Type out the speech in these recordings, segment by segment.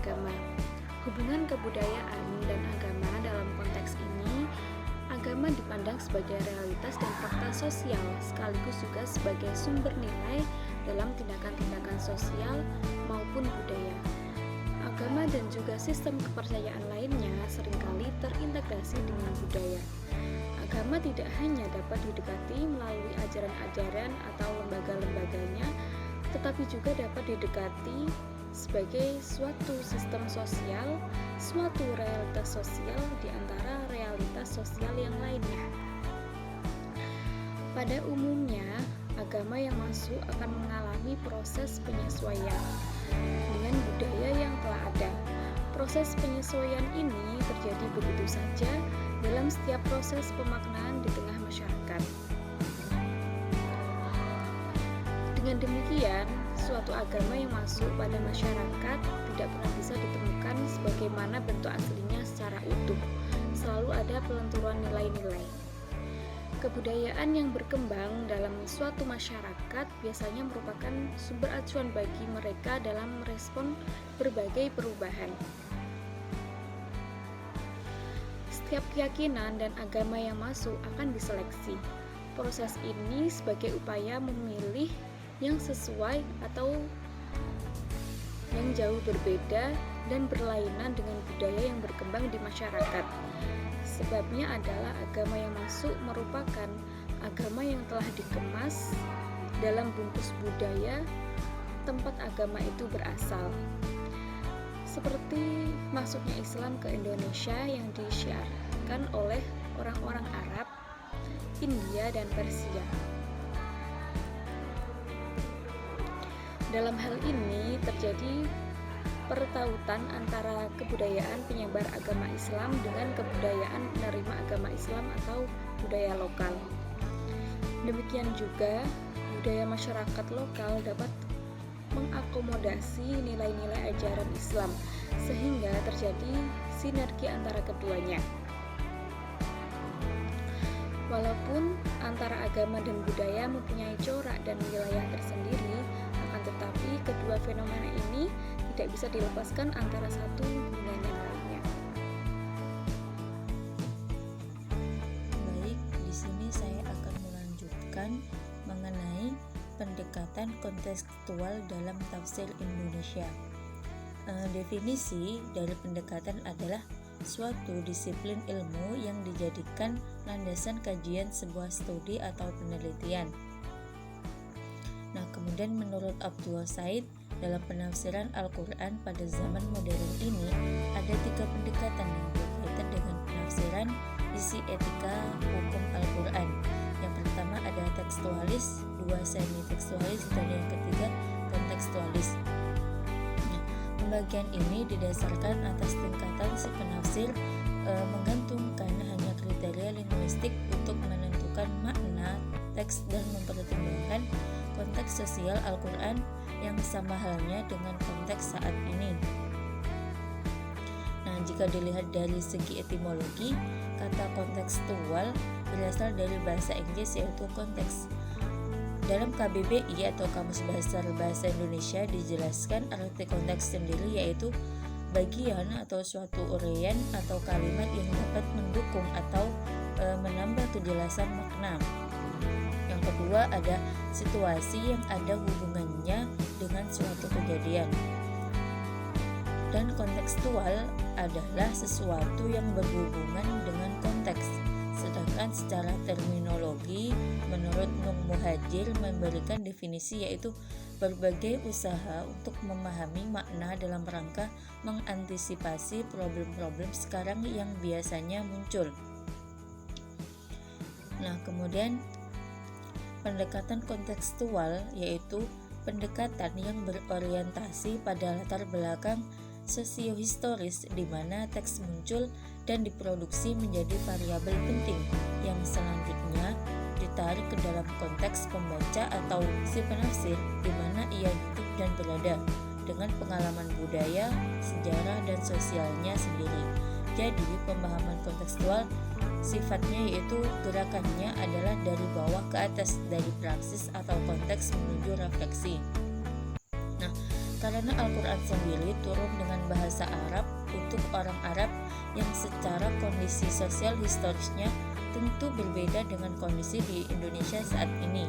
agama. Hubungan kebudayaan dan agama dalam konteks ini, agama dipandang sebagai realitas dan fakta sosial sekaligus juga sebagai sumber nilai dalam tindakan-tindakan sosial maupun budaya. Agama dan juga sistem kepercayaan lainnya seringkali terintegrasi dengan budaya. Agama tidak hanya dapat didekati melalui ajaran-ajaran atau lembaga-lembaganya, tetapi juga dapat didekati sebagai suatu sistem sosial, suatu realitas sosial di antara realitas sosial yang lainnya. Pada umumnya, agama yang masuk akan mengalami proses penyesuaian dengan budaya yang telah ada. Proses penyesuaian ini terjadi begitu saja dalam setiap proses pemaknaan di tengah masyarakat. Dengan demikian, suatu agama yang masuk pada masyarakat tidak pernah bisa ditemukan sebagaimana bentuk aslinya secara utuh. Selalu ada pelenturan nilai-nilai. Kebudayaan yang berkembang dalam suatu masyarakat biasanya merupakan sumber acuan bagi mereka dalam merespon berbagai perubahan. Setiap keyakinan dan agama yang masuk akan diseleksi. Proses ini sebagai upaya memilih yang sesuai atau yang jauh berbeda dan berlainan dengan budaya yang berkembang di masyarakat. Sebabnya adalah agama yang masuk merupakan agama yang telah dikemas dalam bungkus budaya tempat agama itu berasal. Seperti masuknya Islam ke Indonesia yang disyiarkan oleh orang-orang Arab, India, dan Persia. Dalam hal ini terjadi pertautan antara kebudayaan penyebar agama Islam dengan kebudayaan penerima agama Islam atau budaya lokal. Demikian juga budaya masyarakat lokal dapat mengakomodasi nilai-nilai ajaran Islam sehingga terjadi sinergi antara keduanya. Walaupun antara agama dan budaya mempunyai corak dan wilayah tersendiri, akan tetapi kedua fenomena ini tidak bisa dilepaskan antara satu dengan yang lainnya. Baik, di sini saya akan melanjutkan mengenai pendekatan kontekstual dalam tafsir Indonesia. Definisi dari pendekatan adalah suatu disiplin ilmu yang dijadikan landasan kajian sebuah studi atau penelitian. Nah, kemudian menurut Abdul Said, dalam penafsiran Al-Quran pada zaman modern ini ada 3 pendekatan yang berkaitan dengan penafsiran isi etika hukum Al-Quran. Yang pertama ada tekstualis, 2 semi-tekstualis, dan yang ketiga kontekstualis. Nah, pembagian ini didasarkan atas tingkatan si penafsir menggantungkan hanya kriteria linguistik untuk menentukan makna teks dan mempertimbangkan konteks sosial Al-Quran yang sama halnya dengan konteks saat ini. Nah, jika dilihat dari segi etimologi, kata kontekstual berasal dari bahasa Inggris yaitu konteks. Dalam KBBI atau Kamus Besar Bahasa Indonesia dijelaskan arti konteks sendiri yaitu bagian atau suatu uraian atau kalimat yang dapat mendukung atau menambah kejelasan makna. Yang kedua ada situasi yang ada hubungannya dengan suatu kejadian. Dan kontekstual adalah sesuatu yang berhubungan dengan konteks. Sedangkan secara terminologi, menurut Nur Muhajir memberikan definisi yaitu berbagai usaha untuk memahami makna dalam rangka mengantisipasi problem-problem sekarang yang biasanya muncul. Nah, kemudian pendekatan kontekstual yaitu pendekatan yang berorientasi pada latar belakang sosiohistoris di mana teks muncul dan diproduksi menjadi variabel penting yang selanjutnya ditarik ke dalam konteks pembaca atau si penafsir di mana ia hidup dan berada dengan pengalaman budaya, sejarah, dan sosialnya sendiri. Jadi, pemahaman kontekstual sifatnya yaitu gerakannya adalah dari bawah ke atas, dari praksis atau konteks menuju refleksi. Nah, karena Al-Quran sendiri turun dengan bahasa Arab untuk orang Arab yang secara kondisi sosial historisnya tentu berbeda dengan kondisi di Indonesia saat ini.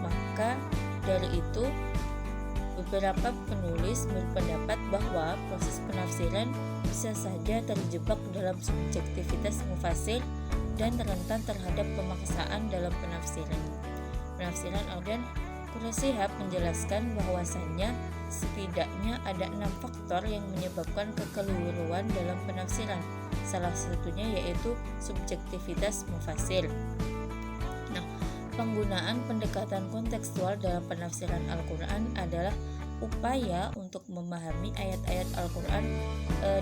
Maka dari itu, beberapa penulis berpendapat bahwa proses penafsiran bisa saja terjebak dalam subjektivitas mufasir dan rentan terhadap pemaksaan dalam penafsiran. Dan Qurra Shihab menjelaskan bahwasannya setidaknya ada 6 faktor yang menyebabkan kekeliruan dalam penafsiran. Salah satunya yaitu subjektivitas mufasir. Penggunaan pendekatan kontekstual dalam penafsiran Al-Quran adalah upaya untuk memahami ayat-ayat Al-Quran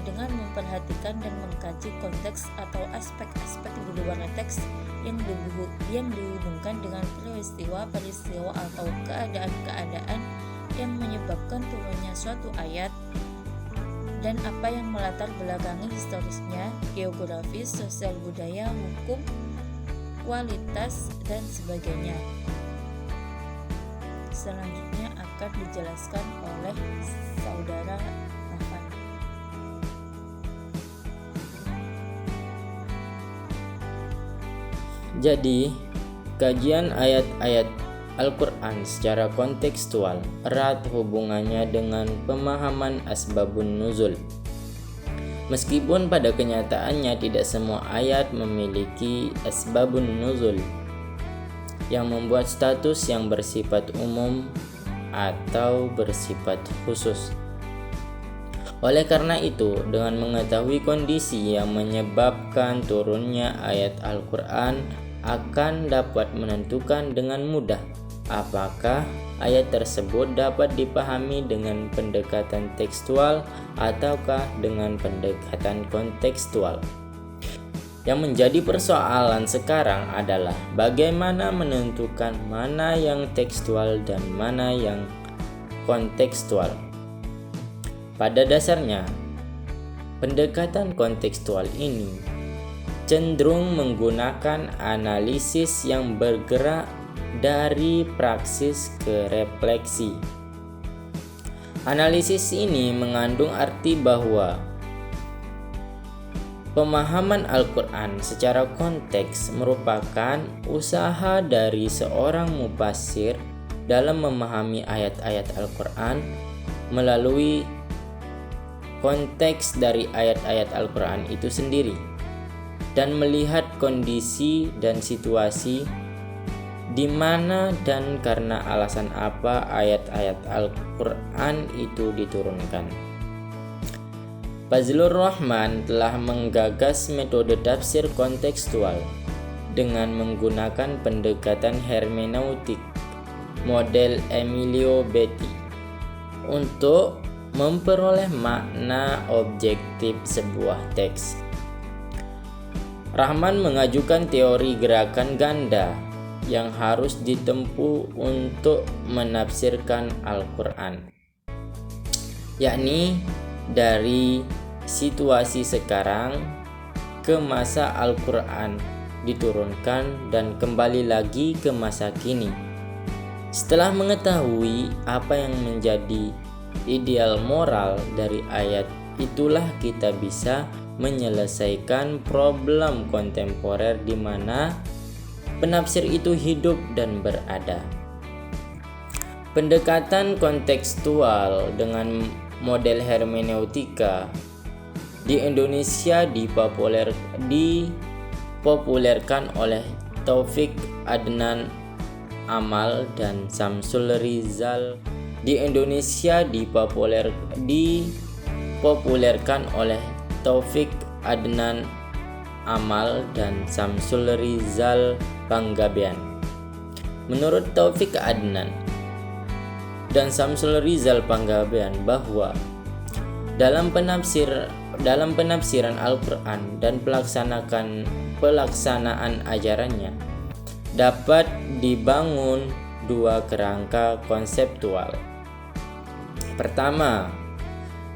dengan memperhatikan dan mengkaji konteks atau aspek-aspek di luar teks yang dihubungkan dengan peristiwa-peristiwa atau keadaan-keadaan yang menyebabkan turunnya suatu ayat dan apa yang melatar belakangi historisnya, geografis, sosial budaya, hukum, kualitas, dan sebagainya. Selanjutnya akan dijelaskan oleh saudara Rahman. Jadi, kajian ayat-ayat Al-Quran secara kontekstual erat hubungannya dengan pemahaman asbabun nuzul. Meskipun pada kenyataannya tidak semua ayat memiliki asbabun nuzul yang membuat status yang bersifat umum atau bersifat khusus. Oleh karena itu, dengan mengetahui kondisi yang menyebabkan turunnya ayat Al-Quran, akan dapat menentukan dengan mudah apakah ayat tersebut dapat dipahami dengan pendekatan tekstual ataukah dengan pendekatan kontekstual. Yang menjadi persoalan sekarang adalah bagaimana menentukan mana yang tekstual dan mana yang kontekstual. Pada dasarnya, pendekatan kontekstual ini cenderung menggunakan analisis yang bergerak dari praksis ke refleksi. Analisis ini mengandung arti bahwa pemahaman Al-Quran secara konteks merupakan usaha dari seorang mufassir dalam memahami ayat-ayat Al-Quran melalui konteks dari ayat-ayat Al-Quran itu sendiri dan melihat kondisi dan situasi di mana dan karena alasan apa ayat-ayat Al-Quran itu diturunkan. Fazlur Rahman telah menggagas metode tafsir kontekstual dengan menggunakan pendekatan hermeneutik model Emilio Betti untuk memperoleh makna objektif sebuah teks. Rahman mengajukan teori gerakan ganda yang harus ditempuh untuk menafsirkan Al-Quran, yakni dari situasi sekarang ke masa Al-Quran diturunkan dan kembali lagi ke masa kini. Setelah mengetahui apa yang menjadi ideal moral dari ayat, itulah kita bisa menyelesaikan problem kontemporer di mana penafsir itu hidup dan berada. Pendekatan kontekstual dengan model hermeneutika di Indonesia dipopulerkan oleh Taufik Adnan Amal dan Samsul Rizal. Di Indonesia dipopulerkan oleh Taufik Adnan Amal dan Samsul Rizal Panggabean. Menurut Taufik Adnan dan Samsul Rizal Panggabean bahwa dalam penafsiran Al-Quran dan pelaksanaan ajarannya dapat dibangun dua kerangka konseptual. Pertama,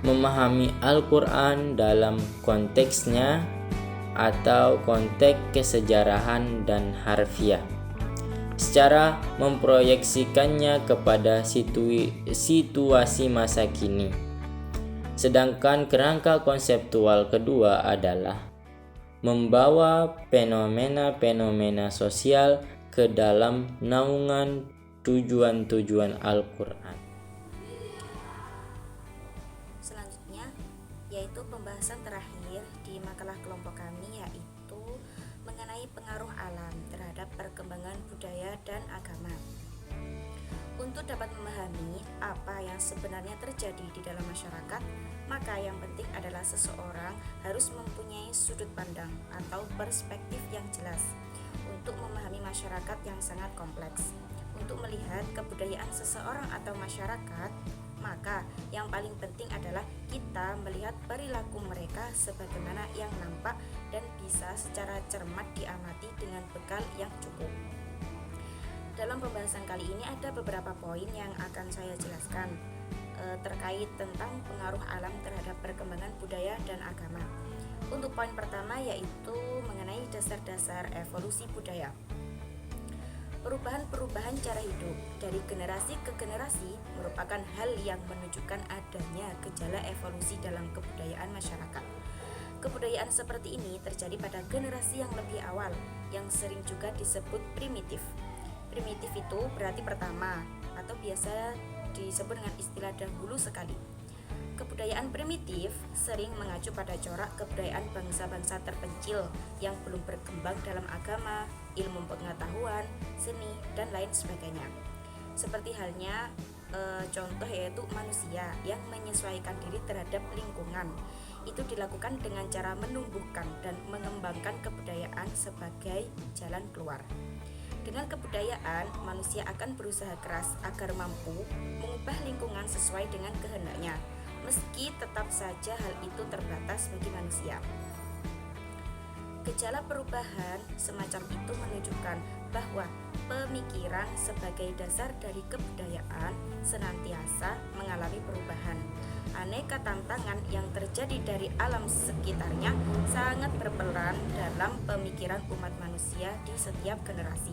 memahami Al-Quran dalam konteksnya atau konteks kesejarahan dan harfiah. secara memproyeksikannya kepada situasi masa kini. Sedangkan kerangka konseptual kedua adalah membawa fenomena-fenomena sosial ke dalam naungan tujuan-tujuan Al-Quran. Selanjutnya, yaitu pembahasan terakhir di makalah kelompok kami, yaitu mengenai pengaruh alam terhadap perkembangan budaya dan agama. Untuk dapat memahami apa yang sebenarnya terjadi di dalam masyarakat, maka yang penting adalah seseorang harus mempunyai sudut pandang atau perspektif yang jelas untuk memahami masyarakat yang sangat kompleks. Untuk melihat kebudayaan seseorang atau masyarakat, maka yang paling penting adalah kita melihat perilaku mereka sebagaimana yang nampak dan bisa secara cermat diamati dengan bekal yang cukup. Dalam pembahasan kali ini ada beberapa poin yang akan saya jelaskan terkait tentang pengaruh alam terhadap perkembangan budaya dan agama. Untuk poin pertama yaitu mengenai dasar-dasar evolusi budaya. Perubahan-perubahan cara hidup dari generasi ke generasi merupakan hal yang menunjukkan adanya gejala evolusi dalam kebudayaan masyarakat. Kebudayaan seperti ini terjadi pada generasi yang lebih awal, yang sering juga disebut primitif. Primitif itu berarti pertama atau biasa disebut dengan istilah dahulu sekali. Kebudayaan primitif sering mengacu pada corak kebudayaan bangsa-bangsa terpencil yang belum berkembang dalam agama, ilmu pengetahuan, seni, dan lain sebagainya. Seperti halnya contoh yaitu manusia yang menyesuaikan diri terhadap lingkungan. Itu dilakukan dengan cara menumbuhkan dan mengembangkan kebudayaan sebagai jalan keluar. Dengan kebudayaan, manusia akan berusaha keras agar mampu mengubah lingkungan sesuai dengan kehendaknya, meski tetap saja hal itu terbatas bagi manusia. Gejala perubahan semacam itu menunjukkan bahwa pemikiran sebagai dasar dari kebudayaan senantiasa mengalami perubahan. Aneka tantangan yang terjadi dari alam sekitarnya sangat berperan dalam pemikiran umat manusia di setiap generasi.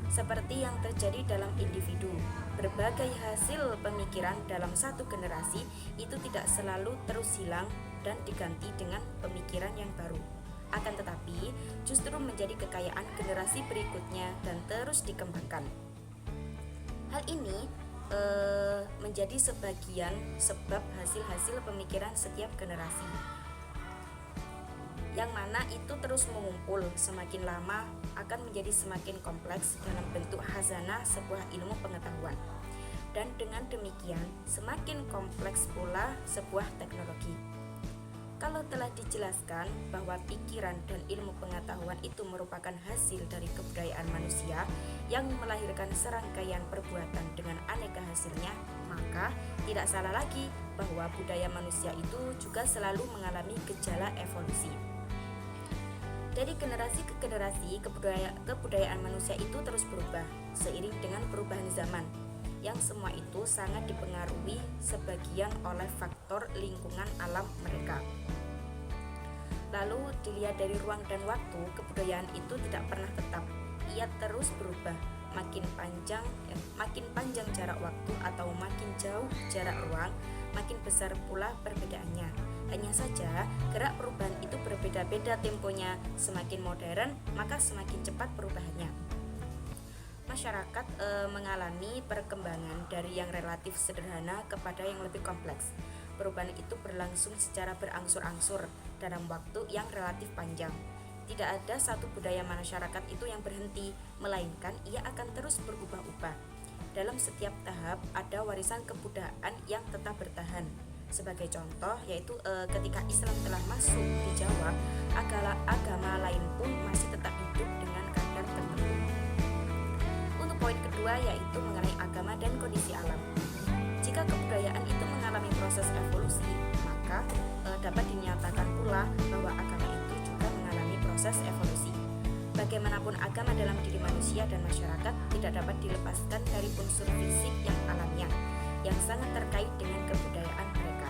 Seperti yang terjadi dalam individu, berbagai hasil pemikiran dalam satu generasi itu tidak selalu terus hilang dan diganti dengan pemikiran yang baru. Akan tetapi, justru menjadi kekayaan generasi berikutnya dan terus dikembangkan. Hal ini menjadi sebagian sebab hasil-hasil pemikiran setiap generasi, yang mana itu terus mengumpul, semakin lama akan menjadi semakin kompleks dalam bentuk khazanah sebuah ilmu pengetahuan. Dan dengan demikian, semakin kompleks pula sebuah teknologi. Kalau telah dijelaskan bahwa pikiran dan ilmu pengetahuan itu merupakan hasil dari kebudayaan manusia yang melahirkan serangkaian perbuatan dengan aneka hasilnya, maka tidak salah lagi bahwa budaya manusia itu juga selalu mengalami gejala evolusi. Dari generasi ke generasi, kebudayaan manusia itu terus berubah seiring dengan perubahan zaman, yang semua itu sangat dipengaruhi sebagian oleh faktor lingkungan alam mereka. Lalu dilihat dari ruang dan waktu, kebudayaan itu tidak pernah tetap. Ia terus berubah, makin panjang jarak waktu atau makin jauh jarak ruang, makin besar pula perbedaannya. Hanya saja gerak perubahan itu berbeda-beda temponya. Semakin modern, maka semakin cepat perubahannya. Masyarakat mengalami perkembangan dari yang relatif sederhana kepada yang lebih kompleks. Perubahan itu berlangsung secara berangsur-angsur dalam waktu yang relatif panjang. Tidak ada satu budaya masyarakat itu yang berhenti, melainkan ia akan terus berubah-ubah. Dalam setiap tahap ada warisan kebudayaan yang tetap bertahan. Sebagai contoh yaitu ketika Islam telah masuk di Jawa, agama lain pun masih tetap hidup dengan kadar tertentu. Untuk poin kedua yaitu mengenai agama dan kondisi alam. Jika kebudayaan itu mengalami proses evolusi, maka dapat dinyatakan pula bahwa agama itu juga mengalami proses evolusi. Bagaimanapun agama dalam diri manusia dan masyarakat tidak dapat dilepaskan dari unsur fisik yang alamiah, yang sangat terkait dengan kebudayaan mereka.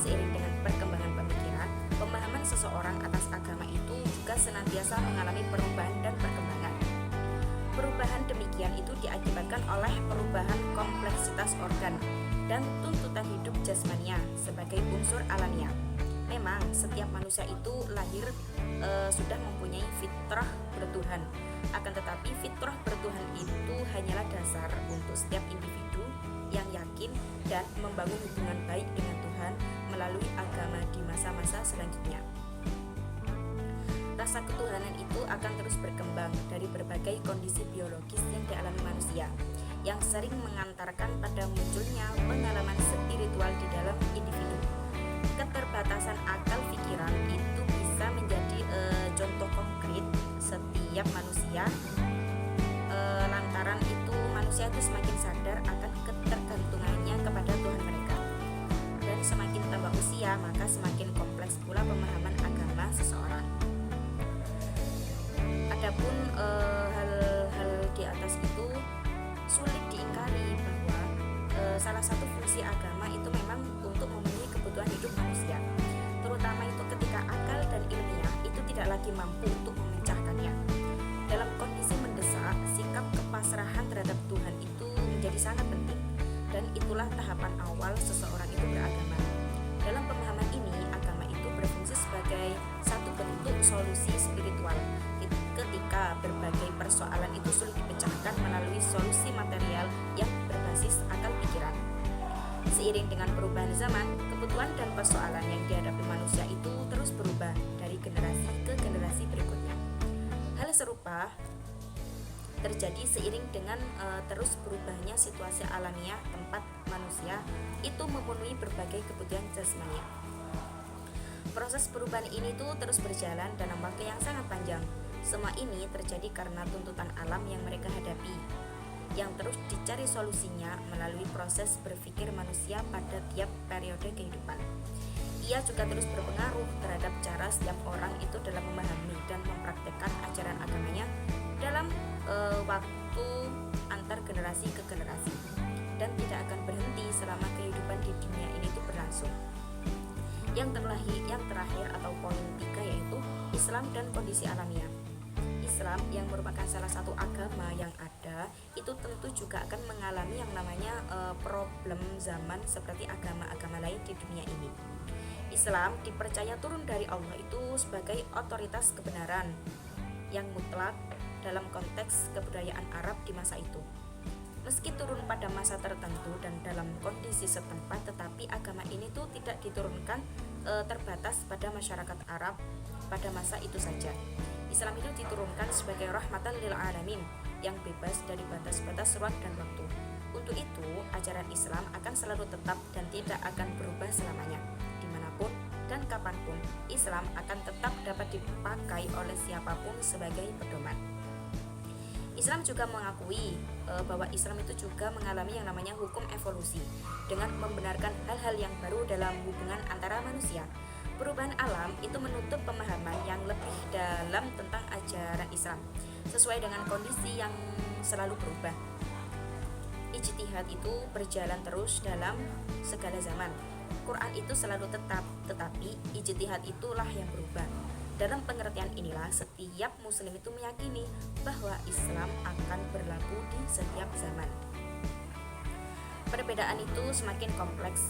Seiring dengan perkembangan pemikiran, pemahaman seseorang atas agama itu juga senantiasa mengalami perubahan dan perkembangan. Perubahan demikian itu diakibatkan oleh perubahan kompleksitas organ dan tuntutan hidup jasmania sebagai unsur alamiah. Memang setiap manusia itu lahir sudah mempunyai fitrah bertuhan. Akan tetapi fitrah bertuhan itu hanyalah dasar untuk setiap individu yang yakin dan membangun hubungan baik dengan Tuhan melalui agama di masa-masa selanjutnya. Rasa ketuhanan itu akan terus berkembang dari berbagai kondisi biologis yang dialami manusia, yang sering mengantarkan pada munculnya pengalaman spiritual di dalam individu. Keterbatasan akal pikiran itu bisa menjadi contoh konkret setiap manusia. Lantaran itu manusia itu semakin sadar akan ketergantungannya kepada Tuhan mereka. Dan semakin tambah usia, maka semakin kompleks pula pemahaman agama seseorang. Adapun hal-hal di atas itu sulit diingkari bahwa salah satu fungsi agama itu memang untuk memenuhi kebutuhan hidup manusia, terutama itu ketika akal dan ilmiah itu tidak lagi mampu untuk memecahkannya. Dalam kondisi mendesak, sikap kepasrahan terhadap Tuhan itu menjadi sangat penting, dan itulah tahapan awal seseorang itu beragama. Dalam pemahaman ini, agama itu berfungsi sebagai satu bentuk solusi spiritual ketika berbagai persoalan itu sulit dipecahkan melalui solusi material yang berbasis akal pikiran. Seiring dengan perubahan zaman, kebutuhan dan persoalan yang dihadapi manusia itu terus berubah dari generasi ke generasi berikutnya. Hal serupa terjadi seiring dengan terus berubahnya situasi alamiah tempat manusia itu memenuhi berbagai kebutuhan jasmani. Proses perubahan ini tuh terus berjalan dalam waktu yang sangat panjang. Semua ini terjadi karena tuntutan alam yang mereka hadapi, yang terus dicari solusinya melalui proses berpikir manusia pada tiap periode kehidupan. Ia juga terus berpengaruh terhadap cara setiap orang itu dalam memahami dan mempraktekkan ajaran agamanya dalam waktu antar generasi ke generasi, dan tidak akan berhenti selama kehidupan di dunia ini itu berlangsung. Yang terakhir atau poin 3 yaitu Islam dan kondisi alamiah. Islam yang merupakan salah satu agama yang ada itu tentu juga akan mengalami yang namanya problem zaman seperti agama-agama lain di dunia ini. Islam dipercaya turun dari Allah itu sebagai otoritas kebenaran yang mutlak dalam konteks kebudayaan Arab di masa itu. Meski turun pada masa tertentu dan dalam kondisi setempat, tetapi agama ini tuh tidak diturunkan terbatas pada masyarakat Arab pada masa itu saja. Islam itu diturunkan sebagai rahmatan lil alamin yang bebas dari batas-batas ruang dan waktu. Untuk itu, ajaran Islam akan selalu tetap dan tidak akan berubah selamanya. Dimanapun dan kapanpun, Islam akan tetap dapat dipakai oleh siapapun sebagai pedoman. Islam juga mengakui bahwa Islam itu juga mengalami yang namanya hukum evolusi dengan membenarkan hal-hal yang baru dalam hubungan antara manusia. Perubahan alam itu menuntut pemahaman yang lebih dalam tentang ajaran Islam sesuai dengan kondisi yang selalu berubah. Ijtihad itu berjalan terus dalam segala zaman. Quran itu selalu tetap, tetapi ijtihad itulah yang berubah. Dalam pengertian inilah setiap muslim itu meyakini bahwa Islam akan berlaku di setiap zaman. Perbedaan itu semakin kompleks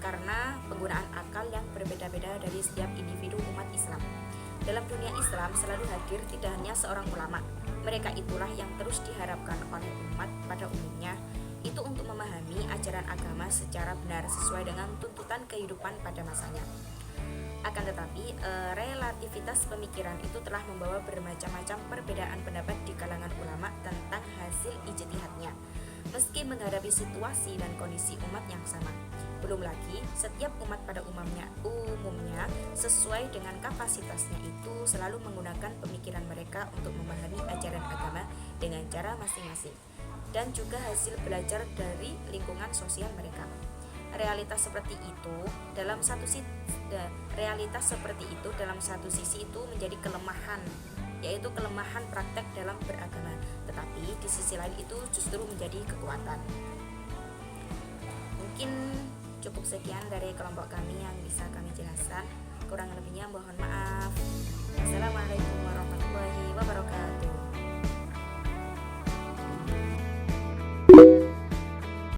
karena penggunaan akal yang berbeda-beda dari setiap individu umat Islam. Dalam dunia Islam selalu hadir tidak hanya seorang ulama. Mereka itulah yang terus diharapkan oleh umat pada umumnya itu untuk memahami ajaran agama secara benar sesuai dengan tuntutan kehidupan pada masanya. Akan tetapi, relativitas pemikiran itu telah membawa bermacam-macam perbedaan pendapat di kalangan ulama tentang hasil ijtihadnya, meski menghadapi situasi dan kondisi umat yang sama. Belum lagi, setiap umat pada umumnya sesuai dengan kapasitasnya itu selalu menggunakan pemikiran mereka untuk memahami ajaran agama dengan cara masing-masing, dan juga hasil belajar dari lingkungan sosial mereka. Realitas seperti itu dalam satu sisi itu menjadi kelemahan, yaitu kelemahan praktek dalam beragama, tetapi di sisi lain itu justru menjadi kekuatan. Mungkin cukup sekian dari kelompok kami yang bisa kami jelaskan, kurang lebihnya mohon maaf.